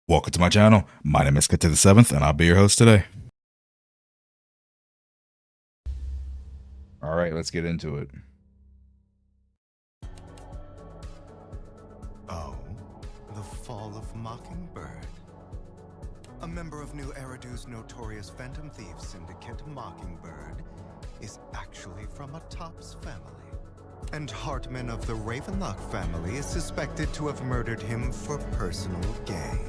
Welcome to my channel. My name is ZZZ, and I'll be your host today. Alright, let's get into it. Oh, the fall of Mockingbird. A member of New Eridu's notorious Phantom Thief syndicate, Mockingbird, is actually from a Topps family. And Hartman of the Ravenlock family is suspected to have murdered him for personal gain.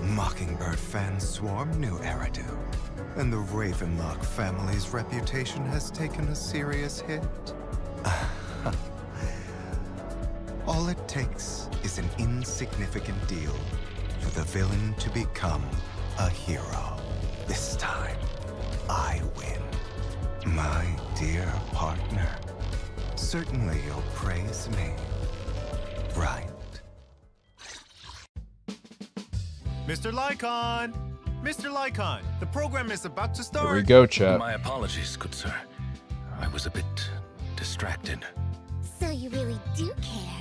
Mockingbird fans swarm New Eridu, and the Ravenlock family's reputation has taken a serious hit. All it takes is an insignificant deal for the villain to become a hero. This time, I win. My dear partner, certainly you'll praise me, right? Mr. Lycon! Mr. Lycon, the program is about to start. Here we go, chat. My apologies, good sir. I was a bit distracted. So you really do care.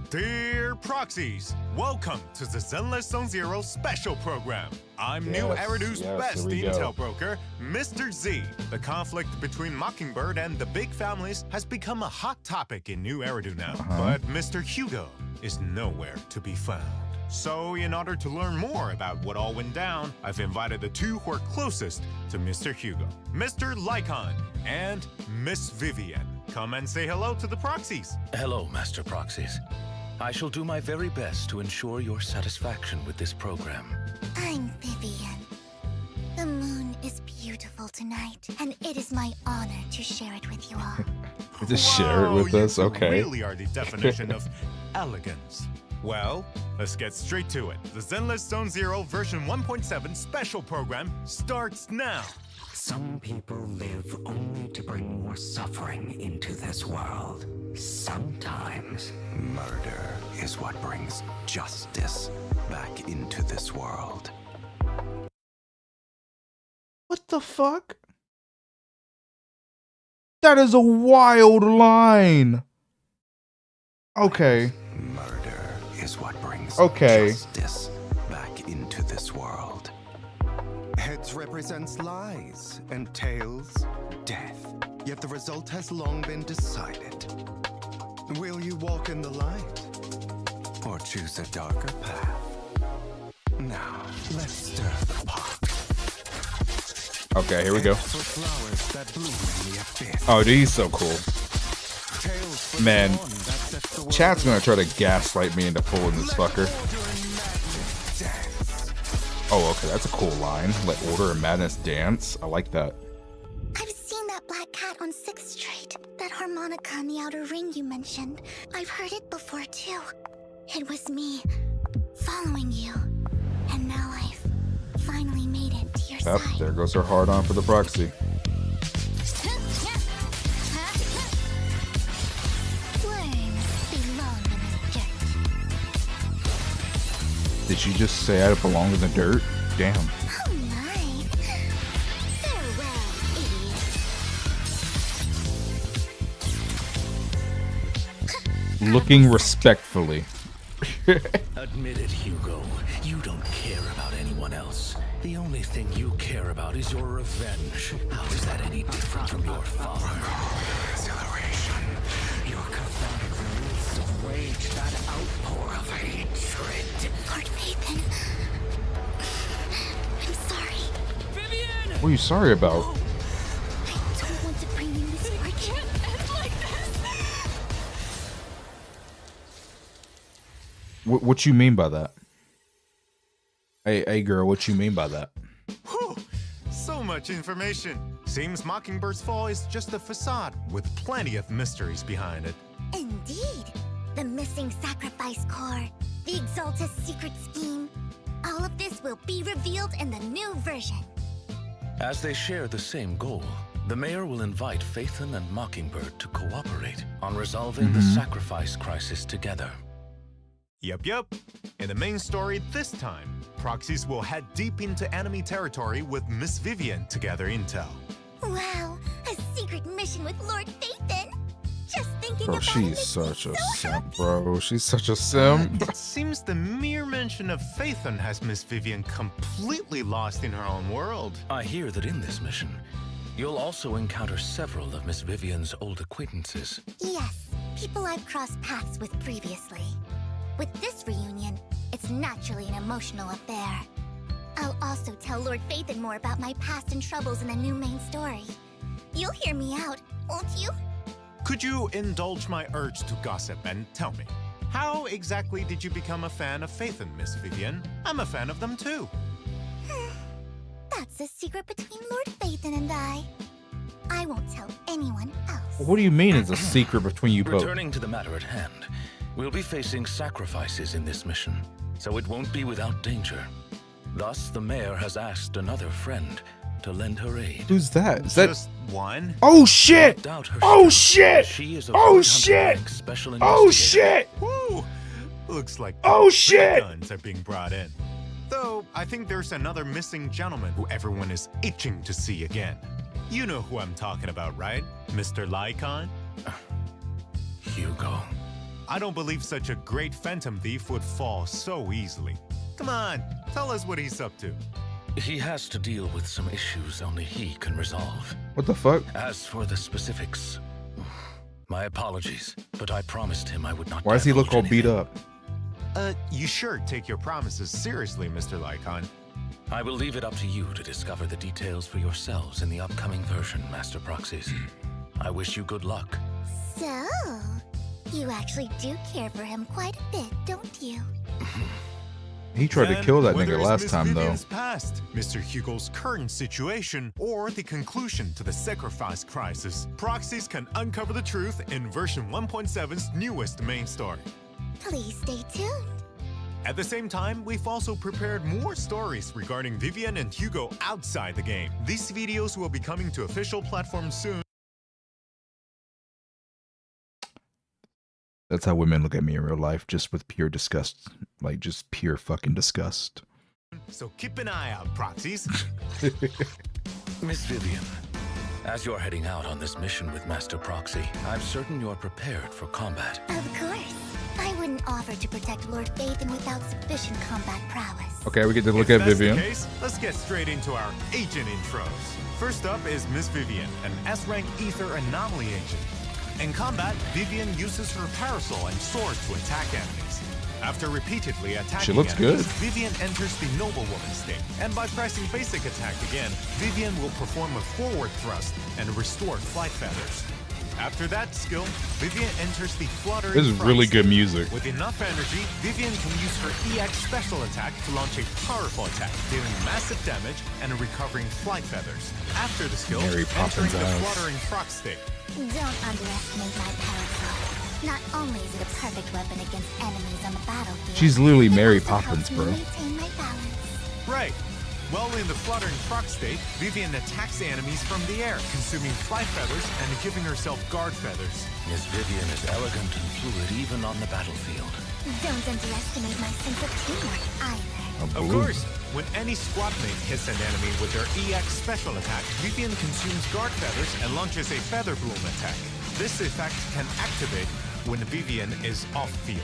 Dear proxies, welcome to the Zenless Zone Zero special program. I'm New Eridu's best intel broker, Mr. Z. The conflict between Mockingbird and the big families has become a hot topic in New Eridu now. But Mr. Hugo is nowhere to be found. So, in order to learn more about what all went down, I've invited the two who are closest to Mr. Hugo, Mr. Lycon and Miss Vivian. Come and say hello to the proxies. Hello, Master Proxies. I shall do my very best to ensure your satisfaction with this program. I'm Vivian. The moon is beautiful tonight, and it is my honor to share it with you all. Just share it with us? Okay. You really are the definition of elegance. Well, let's get straight to it. The Zenless Zone Zero version 1.7 special program starts now. Some people live only to bring more suffering into this world. Sometimes Murder is what brings justice back into this world. What the fuck? That is a wild line. Okay. Murder is what brings justice back into this world. Heads represents lies, and tails, death. Yet the result has long been decided. Will you walk in the light, or choose a darker path? Now, let's stir the pot. Okay, here we go. Heads for flowers that bloom in the abyss. Oh, dude, he's so cool. Tails for Man, the dawn that sets the world Chat's gonna try to gaslight me into pulling this fucker. Oh, okay, that's a cool line. Let order and madness dance. I like that. I've seen that black cat on 6th Street. That harmonica in the outer ring you mentioned. I've heard it before, too. It was me, following you. And now I've finally made it to your Yep, side. there goes her hard on for the proxy. Worms belong in the dirt. Did she just say I belong in the dirt? Damn. Oh my. Farewell, idiot. Looking respectfully. Admit it, Hugo. You don't care about anyone else. The only thing you care about is your revenge. How is that any different from your father? exhilaration, your cathartic release of rage, that outpour of hatred. Lord Nathan. I'm sorry. What are you sorry about? I don't want to bring you misfortune. What you mean by that? Hey girl, what you mean by that? Whew, so much information. Seems Mockingbird's fall is just a facade with plenty of mysteries behind it. Indeed. The missing sacrifice core, the Exalta's secret scheme. All of this will be revealed in the new version. As they share the same goal, the mayor will invite Phaethon and Mockingbird to cooperate on resolving the sacrifice crisis together. Yep. In the main story this time, proxies will head deep into enemy territory with Miss Vivian to gather intel. Wow, a secret mission with Lord Phaethon. Just think thinking Bro, about she's it makes such me a so simp, bro. She's such a simp. It seems the mere mention of Phaethon has Miss Vivian completely lost in her own world. I hear that in this mission, you'll also encounter several of Miss Vivian's old acquaintances. Yes, people I've crossed paths with previously. With this reunion, it's naturally an emotional affair. I'll also tell Lord Phaethon more about my past and troubles in the new main story. You'll hear me out, won't you? Could you indulge my urge to gossip and tell me, how exactly did you become a fan of Phaethon, Miss Vivian? I'm a fan of them too. That's a secret between Lord Phaethon and I. I won't tell anyone else. What do you mean it's a secret between you both? Returning to the matter at hand, we'll be facing sacrifices in this mission, so it won't be without danger. Thus, the mayor has asked another friend to lend her aid. Who's that? Is that? Just one? Oh shit! Doubt her Oh strength, shit! She is a Oh Fort Hunter shit! rank special Oh investigator. shit! Woo! Looks like Oh, big shit! guns are being brought in. Though, I think there's another missing gentleman who everyone is itching to see again. You know who I'm talking about, right? Mr. Lycon? Hugo. I don't believe such a great phantom thief would fall so easily. Come on, tell us what he's up to. He has to deal with some issues only he can resolve. What the fuck? As for the specifics, my apologies, but I promised him I would not. Why does he look all divulge beat anything. up? You sure take your promises seriously, Mr. Lycon. I will leave it up to you to discover the details for yourselves in the upcoming version, Master Proxies. I wish you good luck. So, you actually do care for him quite a bit, don't you? He tried to Then, kill that whether nigga it's last Miss time, though. Vivian's past, Mr. Hugo's current situation, or the conclusion to the sacrifice crisis, Proxies can uncover the truth in version 1.7's newest main story. Please stay tuned. At the same time, we've also prepared more stories regarding Vivian and Hugo outside the game. These videos will be coming to official platforms soon. That's how women look at me in real life, just with pure disgust. Like, just pure fucking disgust. So keep an eye out, Proxies. Miss Vivian, as you're heading out on this mission with Master Proxy, I'm certain you're prepared for combat. Of course. I wouldn't offer to protect Lord Phaethon without sufficient combat prowess. Okay, we get to look If at that's Vivian. the case, let's get straight into our agent intros. First up is Miss Vivian, an S-rank ether anomaly agent. In combat, Vivian uses her parasol and sword to attack enemies. After repeatedly attacking She looks enemies, good. Vivian enters the noblewoman state, and by pressing basic attack again, Vivian will perform a forward thrust and restore flight feathers. After that skill, Vivian enters the fluttering This is really thrust. good music. With enough energy, Vivian can use her EX special attack to launch a powerful attack, dealing massive damage and recovering flight feathers. After the skill, Mary entering Poppins the eyes. fluttering frog state. Don't underestimate my parasol. Not only is it a perfect weapon against enemies on the battlefield, She's literally it Mary also Poppins, helps me bro. maintain my balance. Right. While in the fluttering frog state, Vivian attacks enemies from the air, consuming flight feathers and giving herself guard feathers. Miss Vivian is elegant and fluid even on the battlefield. Don't underestimate my sense of teamwork either. Of course, when any squad mate hits an enemy with their EX special attack, Vivian consumes guard feathers and launches a feather bloom attack. This effect can activate when Vivian is off-field.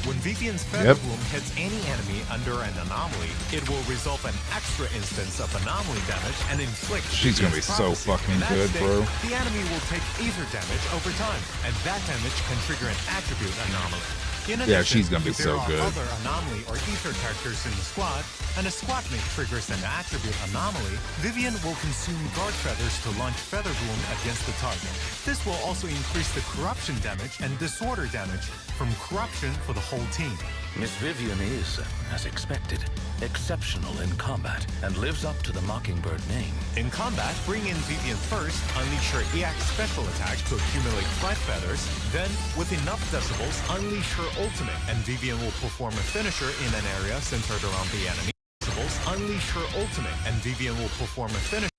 When Vivian's feather bloom hits any enemy under an anomaly, it will result an extra instance of anomaly damage and inflict. She's gonna be Vivian's so prophecy. fucking In that good, state, bro. The enemy will take ether damage over time, and that damage can trigger an attribute anomaly. In Yeah, addition, she's gonna be if there so are good. other anomaly or ether characters in the squad, and a squad mate triggers an attribute anomaly, Vivian will consume guard feathers to launch feather bloom against the target. This will also increase the corruption damage and disorder damage from corruption for the whole team. Miss Vivian is, as expected, exceptional in combat and lives up to the Mockingbird name. In combat, bring in Vivian first, unleash her EX special attack to accumulate flight feathers, then, with enough decibels, unleash her ultimate, and Vivian will perform a finisher in an area centered around the enemy. Decibels, unleash her ultimate, and Vivian will perform a finisher.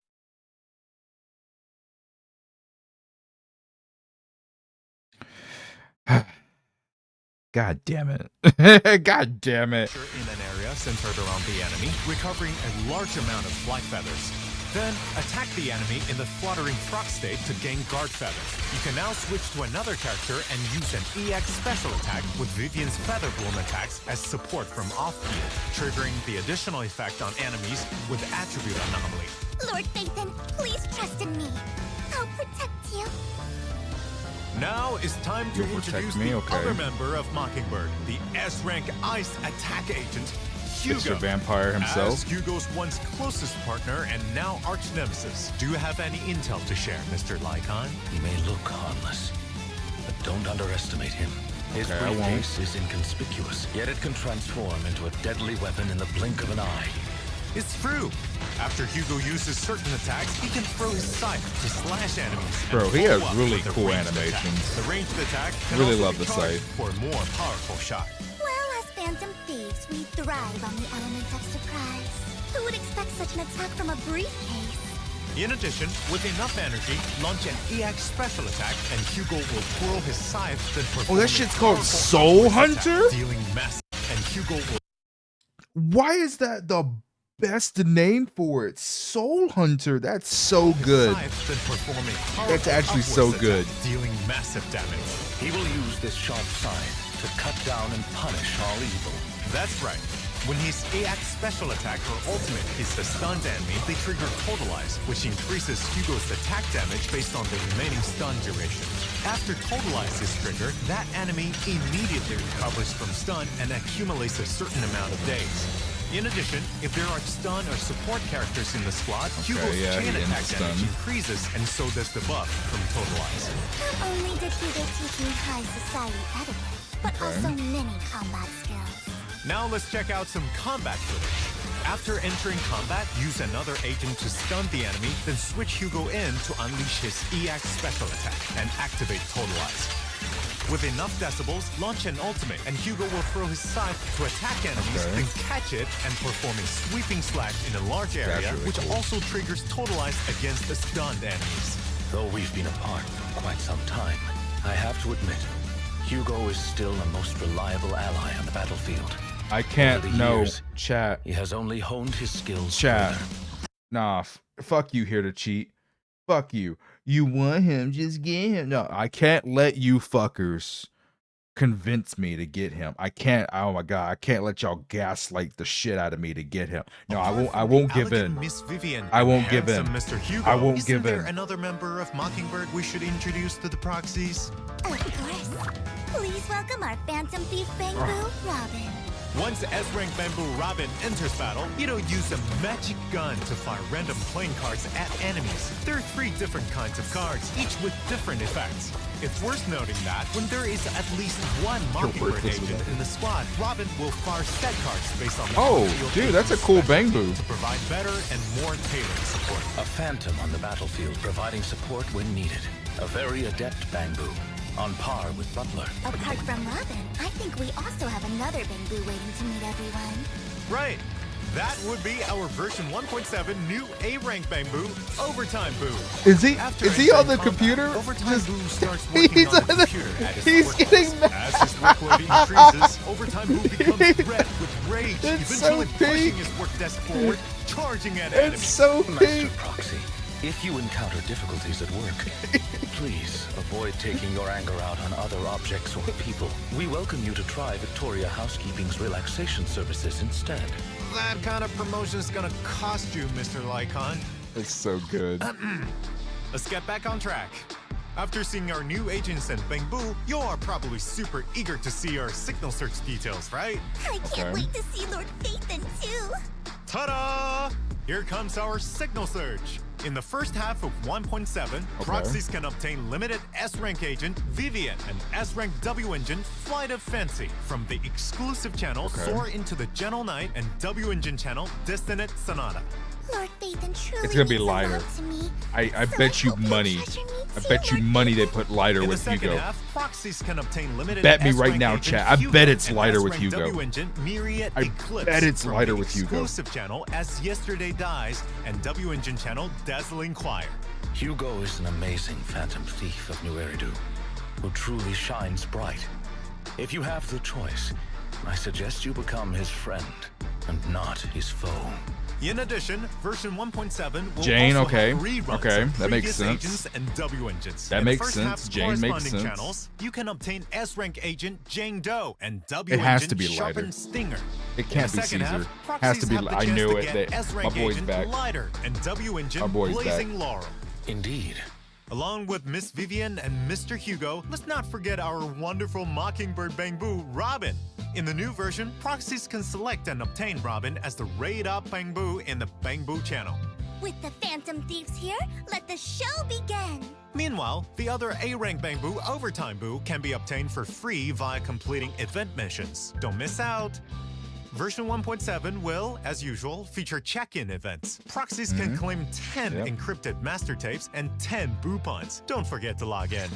God damn it. God damn it. In an area centered around the enemy, recovering a large amount of flight feathers. Then, attack the enemy in the fluttering frog state to gain guard feathers. You can now switch to another character and use an EX special attack with Vivian's Feather Bloom attacks as support from off-field, triggering the additional effect on enemies with attribute anomaly. Lord Phaethon, please trust in me. I'll protect you. Now it's time to You'll protect introduce me? the Okay. other member of Mockingbird, the S-rank Ice Attack Agent, Hugo. Mr. Vampire himself. As Hugo's once closest partner and now arch-nemesis, do you have any intel to share, Mr. Lycon? He may look harmless, but don't underestimate him. His Okay, I won't. briefcase is inconspicuous, yet it can transform into a deadly weapon in the blink of an eye. It's true. After Hugo uses certain attacks, he can throw his scythe to slash enemies. and Bro, he follow has up really with a cool ranged animations. attack. The ranged attack can Really also love be the charged scythe. for a more powerful shot. Well, as phantom thieves, we thrive on the element of surprise. Who would expect such an attack from a briefcase? In addition, with enough energy, launch an EX special attack, and Hugo will twirl his scythe. Then perform that a shit's called powerful Soul upwards attack, Hunter? dealing massive. And Hugo will Why is that the best name for it? Soul Hunter. That's so good. scythe, then perform a That's powerful actually upwards so attack, good. dealing massive damage. He will use this sharp scythe to cut down and punish all evil. That's right. When his EX special attack or ultimate is the stunned enemy, they trigger Totalize, which increases Hugo's attack damage based on the remaining stun duration. After Totalize is triggered, that enemy immediately recovers from stun and accumulates a certain amount of days. In addition, if there are stun or support characters in the squad, Hugo's yeah, chain he attack ends damage stun. increases, and so does the buff from Totalize. Not only did Hugo teach me high society etiquette, but also many combat skills. Now let's check out some combat footage. After entering combat, use another agent to stun the enemy, then switch Hugo in to unleash his EX special attack and activate Totalize. With enough decibels, launch an ultimate, and Hugo will throw his scythe to attack enemies, Okay. then catch it and perform a sweeping slash in a large area, really which cool. also triggers Totalize against the stunned enemies. Though we've been apart for quite some time, I have to admit, Hugo is still the most reliable ally on the battlefield. I can't. Over the No. years, Chat. He has only honed his skills Chat. further. Nah. Fuck you here to cheat. Fuck you. You want him, just get him. No, I can't let you fuckers convince me to get him. I can't. Oh my god, I can't let y'all gaslight the shit out of me to get him. No, I won't. I won't give Elegant in. Miss Vivian I and won't give in. handsome Mr. Hugo. I won't Isn't give there in. another member of Mockingbird we should introduce to the proxies? Of course. Please welcome our phantom thief Bamboo, Robin. Once S-Rank Bamboo Robin enters battle, he'll use a magic gun to fire random playing cards at enemies. There are 3 different kinds of cards, each with different effects. It's worth noting that when there is at least one Mockingbird worthless agent with that. in the squad, Robin will fire set cards based on the Oh, battlefield dude, that's a agent's cool spec Bamboo. to provide better and more tailored support. A phantom on the battlefield providing support when needed. A very adept Bamboo, on par with Butler. Apart from Robin, I think we also have another Bamboo waiting to meet everyone. Right. That would be our version 1.7 new A-Rank Bamboo, Overtime Boo. Is he? After Is he on the entering combat, computer? Overtime Just- Boo starts working he's on the on the- computer at his he's workplace. getting mad. As his workload increases, Overtime Boo becomes red with rage, It's so eventually pushing pink. his work desk forward, charging at It's enemies. so Master pink. Proxy, if you encounter difficulties at work, please avoid taking your anger out on other objects or people. We welcome you to try Victoria Housekeeping's relaxation services instead. That kind of promotion is gonna cost you, Mr. Lycon. It's so good. Let's get back on track. After seeing our new agents and Bamboo, you're probably super eager to see our signal search details, right? I can't wait to see Lord Phaethon too. Ta-da! Here comes our signal search. In the first half of 1.7, proxies can obtain limited S-Rank agent Vivian and S-Rank W engine Flight of Fancy from the exclusive channel Soar into the Gentle Night and W engine channel Destinate Sonata. Lord Phaethon truly It's gonna be means a lighter. lot to me. I So bet you hope you'll money. treasure me I too, bet you Lord money they Phaethon. put lighter In the with second Hugo. half, proxies can obtain limited Bet me right S-Rank now, agent chat. I Hugo bet it's and lighter with S-Rank Hugo. W engine Myriad I Eclipse bet it's from lighter the with Hugo. exclusive channel As Yesterday Dies and W engine channel Dazzling Choir. Hugo is an amazing phantom thief of New Eridu, who truly shines bright. If you have the choice, I suggest you become his friend and not his foe. In addition, version 1.7 will Jane, also okay. have reruns Okay, of that makes previous sense. agents and W engines. That In makes the first sense. half's Jane makes corresponding sense. channels, you can obtain S-rank agent Jane Doe and W It has engine to be lighter. Sharpened Stinger. It In can't the be second Caesar. half, Has to proxies be. have the I chance knew to it. get That my S-rank boy's agent back. Lighter and W engine My boy's back. Blazing Laurel. Indeed. Along with Miss Vivian and Mr. Hugo, let's not forget our wonderful Mockingbird Bangbu, Robin. In the new version, proxies can select and obtain Robin as the raid-up Bangbu in the Bangbu channel. With the Phantom Thieves here, let the show begin! Meanwhile, the other A-rank Bangbu Overtime Boo can be obtained for free via completing event missions. Don't miss out! Version 1.7 will, as usual, feature check-in events. Proxies can claim 10 encrypted master tapes and 10 boopons. Don't forget to log in.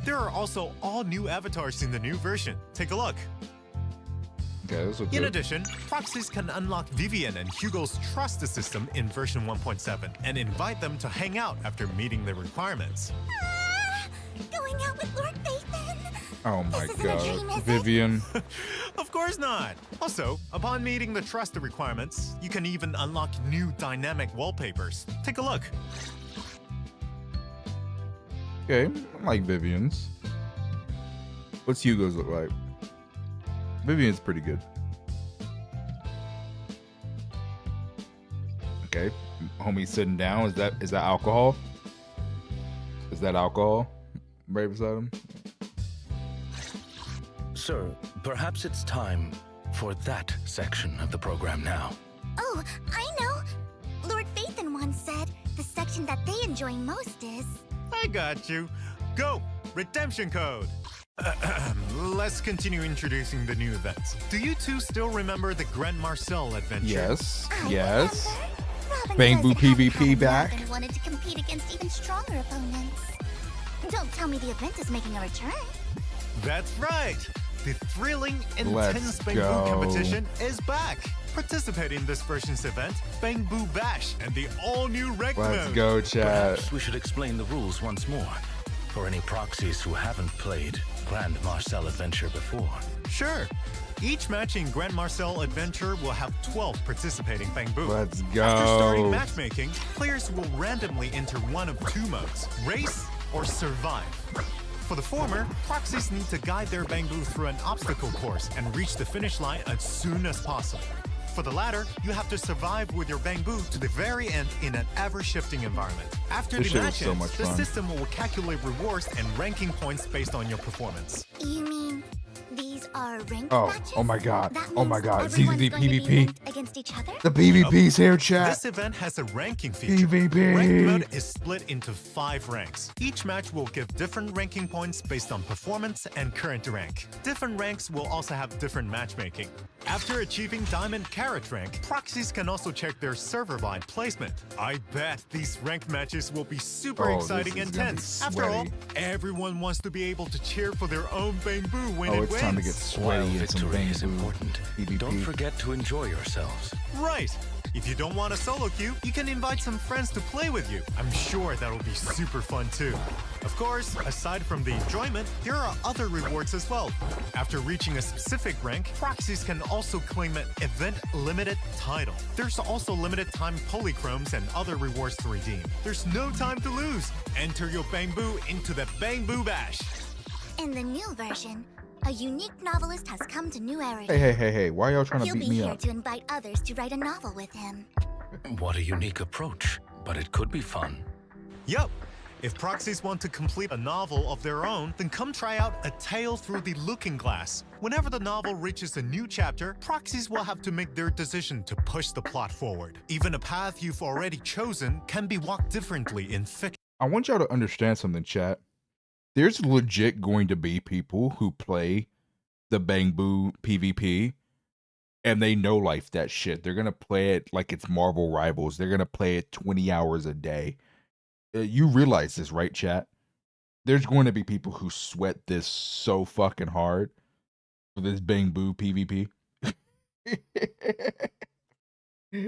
There are also all new avatars in the new version. Take a look. Okay, this looks In good. addition, proxies can unlock Vivian and Hugo's trust system in version 1.7 and invite them to hang out after meeting the requirements. Going out with Lord Phaethon! Oh my This isn't a dream, god, is it? Vivian. Of course not! Also, upon meeting the trust requirements, you can even unlock new dynamic wallpapers. Take a look. Okay, I like Vivian's. What's Hugo's look like? Vivian's pretty good. Okay, homie sitting down. Is that alcohol? Is that alcohol right beside him? Sir, perhaps it's time for that section of the program now. Oh, I know! Lord Phaethon once said the section that they enjoy most is... I got you. Go! Redemption code! Let's continue introducing the new events. Do you two still remember the Grand Marcel adventure? Yes, I yes. remember. Robin Bangbu says it PvP had back. Robin wanted to compete against even stronger opponents. Don't tell me the event is making a return. That's right! The thrilling, Let's intense Bangbu go. competition is back! Participate in this version's event, Bangbu Bash, and the all-new Rank Let's mode. go, chat. Perhaps we should explain the rules once more for any proxies who haven't played Grand Marcel Adventure before. Sure. Each match in Grand Marcel Adventure will have 12 participating Bangbu. Let's After starting go. matchmaking, players will randomly enter one of two modes, race or survive. For the former, proxies need to guide their Bangbu through an obstacle course and reach the finish line as soon as possible. For the latter, you have to survive with your Bangbu to the very end in an ever-shifting environment. After This the shit was match so ends, much the fun. system will calculate rewards and ranking points based on your performance. You mean these are ranked Oh, matches? oh my god, That oh my means god, everyone's ZZZ going to be PvP. ranked against each other? The PvP's here, chat. This event has a ranking feature. PvP. Ranked mode is split into 5 ranks. Each match will give different ranking points based on performance and current rank. Different ranks will also have different matchmaking. After achieving Diamond Carrot rank, proxies can also check their server-wide placement. I bet these ranked matches will be super Oh, this exciting is and gonna be tense. After all, sweaty. everyone wants to be able to cheer for their own Bangbu when Oh, it it's wins. time to get While sweaty and some victory is Bangbu important, PvP. don't forget to enjoy yourselves. Right! If you don't want a solo queue, you can invite some friends to play with you. I'm sure that'll be super fun too. Of course, aside from the enjoyment, there are other rewards as well. After reaching a specific rank, proxies can also claim an event-limited title. There's also limited time polychromes and other rewards to redeem. There's no time to lose. Enter your Bangbu into the Bangbu Bash. In the new version, a unique novelist has come to New Era. Hey, why y'all trying to He'll beat be me here up? to invite others to write a novel with him. What a unique approach, but it could be fun. Yup. If proxies want to complete a novel of their own, then come try out A Tale Through the Looking Glass. Whenever the novel reaches a new chapter, proxies will have to make their decision to push the plot forward. Even a path you've already chosen can be walked differently in fiction. I want y'all to understand something, chat. There's legit going to be people who play the Bangbu PvP and they know life that shit. They're going to play it like it's Marvel Rivals. They're going to play it 20 hours a day. You realize this, right, chat? There's going to be people who sweat this so fucking hard for this Bangbu PvP.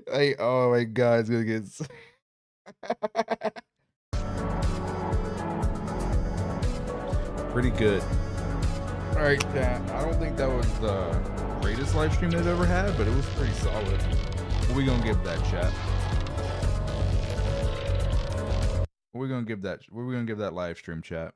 Like, oh my god, it's gonna get pretty good. All right, chat. I don't think that was the greatest live stream they've ever had, but it was pretty solid. What we gonna give that, chat? What we gonna give that? What we gonna give that live stream, chat?